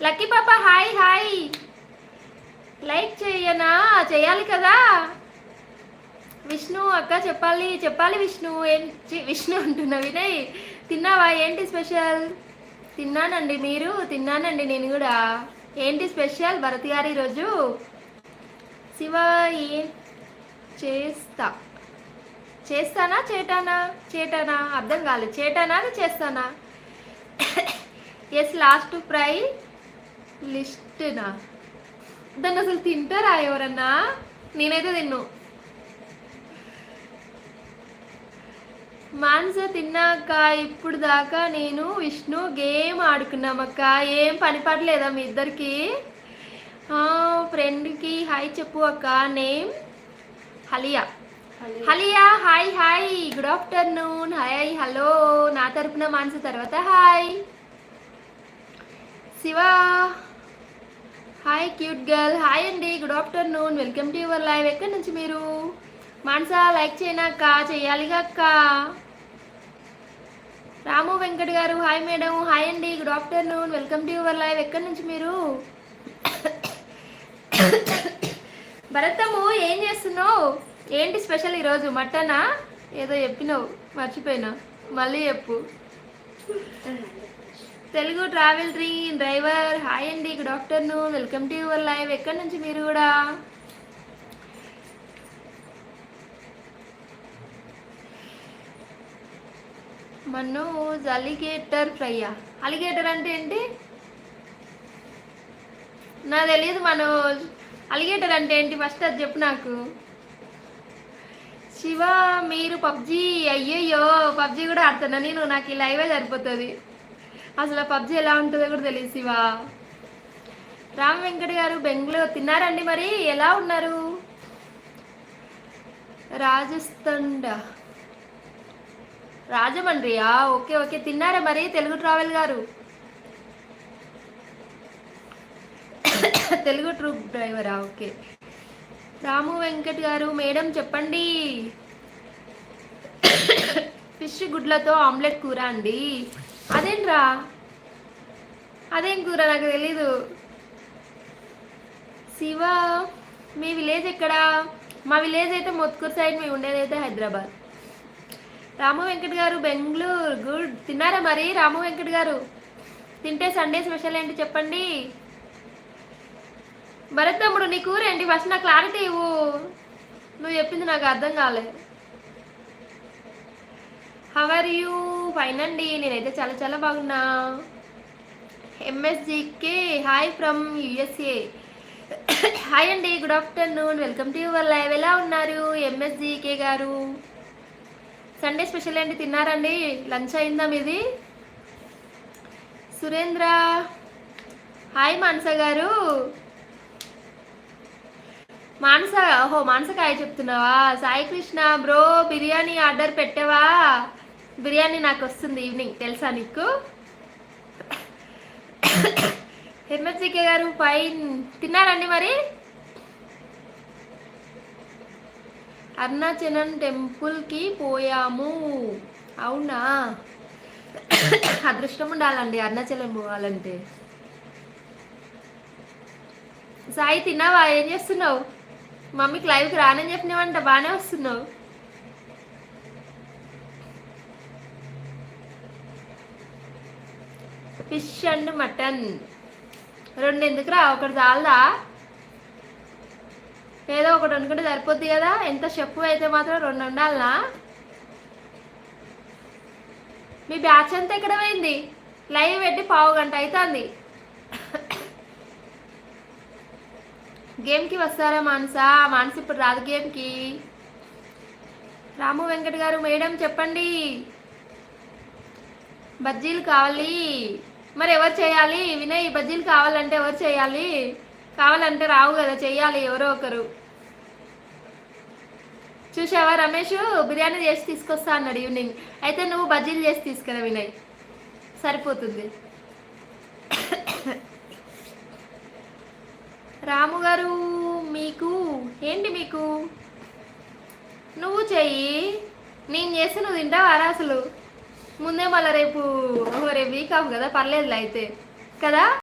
Lucky పాప hi hi. Like చేయనా? చేయాలి కదా. విష్ణు అక్క చెప్పాలి చెప్పాలి. విష్ణు విష్ణు అంటున్నా. వినయ్ తిన్నావా? ఏంటి స్పెషల్? తిన్నానండి. మీరు? తిన్నానండి నేను కూడా. ఏంటి స్పెషల్ భరత్ గారు ఈరోజు? శివ ఏం చేస్తానా చేటానా అర్థం కాలేదు. చేటానా చేస్తానా? ఎస్ లాస్ట్ ప్రై లిస్ట్నా? దాన్ని అసలు తింటారా ఎవరన్నా? నేనైతే తిన్ను. మాంస తిన్నాక ఇప్పుడు దాకా నేను విష్ణు గేమ్ ఆడుకున్నామక్క. ఏం పని పడలేదా మీ ఇద్దరికి? ఫ్రెండ్కి హాయ్ చెప్పు అక్క. నేమ్ హలియా. హలియా hi hi. Good afternoon. Hi hello నా తరపున. మానస తర్వాత hi. Shiva hi cute girl. Hi అండి. Good afternoon. Welcome to your live. ఎక్కడి నుంచి మీరు? మానస లైక్ చేయనాక చేయాలిగా అక్క. రాము వెంకట్ గారు హాయ్ మేడం. హాయ్ అండి. Good afternoon. Welcome to your live. ఎక్కడి నుంచి మీరు? భరతము ఏం చేస్తున్నావు? ఏంటి స్పెషల్ ఈరోజు? మటనా? ఏదో చెప్పినావు మర్చిపోయినా. మళ్ళీ చెప్పు. తెలుగు ట్రావెల్ డ్రైవర్ హాయ్ అండి. Good afternoon. Welcome to your live. ఎక్కడి నుంచి మీరు కూడా? మన్ను అలిగేటర్ ఫ్రైయా? అలిగేటర్ అంటే ఏంటి? నాకు తెలియదు. మనోజ్ అలిగేటర్ అంటే ఏంటి? ఫస్ట్ అది చెప్పు నాకు. శివ మీరు పబ్జీ? అయ్యయ్యో పబ్జీ కూడా ఆడుతున్నా నేను. నాకు ఈ లైవే సరిపోతుంది. అసలు పబ్జీ ఎలా ఉంటుందో కూడా తెలియదు శివ. రామ్ వెంకట్ గారు బెంగళూరు తిన్నారండి. మరి ఎలా ఉన్నారు? రాజమండ్రియా? Okay okay. తిన్నారా మరి? తెలుగు ట్రావెల్ గారు తెలుగు ట్రూప్ డ్రైవరా? ఓకే. రాము వెంకట్ గారు మేడం చెప్పండి. ఫిష్ గుడ్లతో ఆమ్లెట్ కూర అండి. అదేంట్రా? అదేం కూర? నాకు తెలీదు. శివ మీ విలేజ్ ఎక్కడా? మా విలేజ్ అయితే మొత్కూరు సైడ్. మీ ఉండేదైతే హైదరాబాద్. రాము వెంకట్ గారు బెంగళూరు. గుడ్. తిన్నారా మరి రాము వెంకట్ గారు? తింటే సండే స్పెషల్ ఏంటి చెప్పండి. భరత్ తమ్ముడు నీ కూర ఏంటి? ఫస్ట్ నాకు క్లారిటీ ఇవ్వు. నువ్వు చెప్పింది నాకు అర్థం కాలే. How are you? ఫైన్ అండి. నేనైతే చాలా చాలా బాగున్నా. ఎంఎస్జీకే హాయ్ ఫ్రమ్ యుఎస్ఏ. హాయ్ అండి. Good afternoon. Welcome to your live. ఎలా ఉన్నారు ఎంఎస్జీకే గారు? సండే స్పెషల్ ఏంటి? తిన్నారండి? లంచ్ అయిందా మీది? సురేంద్ర హాయ్. మానస గారు మానస ఓహో మానసకాయ చెప్తున్నావా? సాయి కృష్ణ బ్రో బిర్యానీ ఆర్డర్ పెట్టావా? బిర్యానీ నాకు వస్తుంది ఈవినింగ్ తెలుసా నీకు? ఎంఎస్జీకే గారు ఫైన్. తిన్నారండి మరి? అరుణాచలం టెంపుల్కి పోయాము. అవునా? అదృష్టం ఉండాలండి అరుణాచలం పోవాలంటే. సాయి తిన్నావా? ఏం చేస్తున్నావు? మమ్మీకి లైవ్కి రానని చెప్పినావంట. బాగానే వస్తున్నావు. ఫిష్ అండ్ మటన్ రెండు ఎందుకురా? ఒకటి చాలదా? ఏదో ఒకటి అనుకుంటే సరిపోద్ది కదా. ఎంత చెప్పు అయితే మాత్రం రెండు ఉండాలనా? మీ బ్యాచ్ అంతా ఎక్కడ పోయింది? లైవ్ పెట్టి పావు గంట అవుతుంది. గేమ్కి వస్తారా మానస? మానస ఇప్పుడు రాదు గేమ్కి. రాము వెంకట్ గారు మేడం చెప్పండి. బజ్జీలు కావాలి. మరి ఎవరు చేయాలి? వినయ్ బజ్జీలు కావాలంటే ఎవరు చేయాలి? కావాలంటే రావు కదా, చెయ్యాలి ఎవరో ఒకరు. చూసావా రమేష్ బిర్యానీ చేసి తీసుకొస్తా అన్నాడు ఈవినింగ్. అయితే నువ్వు బజ్జీలు చేసి తీసుకురా వినయ్, సరిపోతుంది. రాము గారు మీకు ఏంటి? మీకు నువ్వు చెయ్యి, నేను చేస్తే నువ్వు తింటావారా? అసలు ముందే మళ్ళీ రేపు వీక్ ఆఫ్ కదా, పర్లేదులే అయితే కదా.